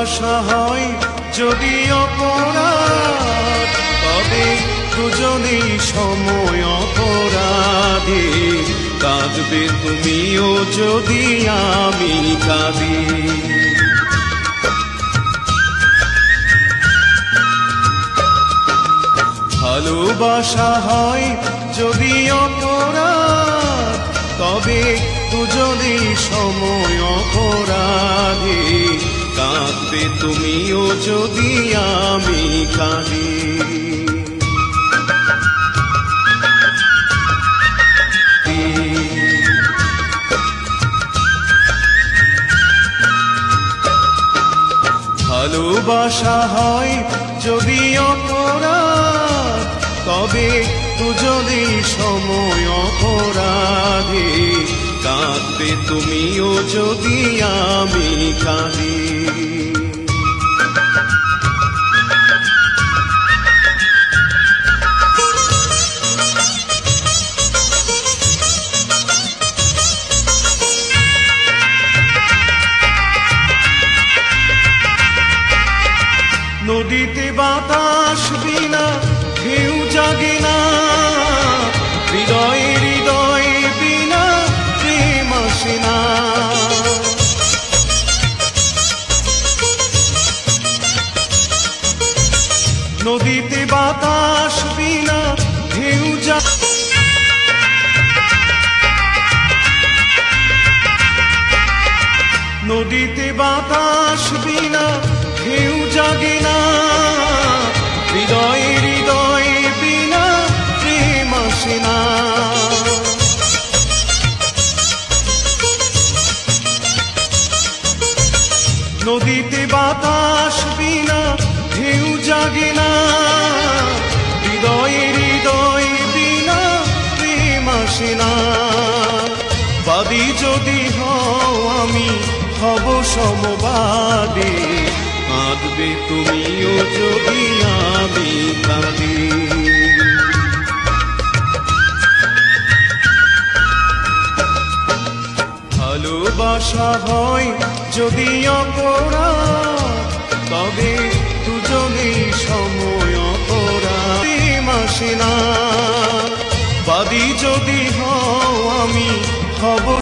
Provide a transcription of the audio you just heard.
ভালোবাসা হয় যদি অপরাধ, তবে দুজনেই সময় অপরাধী। কাঁদবে তুমিও যদি আমি কাঁদি। ভালোবাসা হয় যদি অপরাধ, তবে দুজনেই সময় অপরাধী। কাঁদবে তুমিও যদি আমি কাঁদি। ভালোবাসা হয় যদি অপরাধ, তবে দুজনেই সময় অপরাধী। কাঁদবে তুমিও যদি আমি কাঁদি। নদীতে বাতাস বিনা ঢেউ জাগে না, হৃদয়ে হৃদয়ে বিনা প্রেম আসে না। নদীতে বাতাস বিনা ঢেউ জাগে, নদীতে বাতাস বিনা ঢেউ জাগে না। হৃদয়ে হৃদয়ে বিনা প্রেম আসে না। নদীতে বাতাস বিনা ঢেউ জাগে না। হৃদয়ে হৃদয়ে বিনা প্রেম আসে না। বাদী যদি হও আমি হব সমবাদী। কাঁদবে তুমিও যদি আমি কাঁদি। ভালোবাসা হয় যদি অপরাধ, তবে দুজনেই সময় অপরাধ। প্রেম আসে না। বাদী যদি হও আমি হব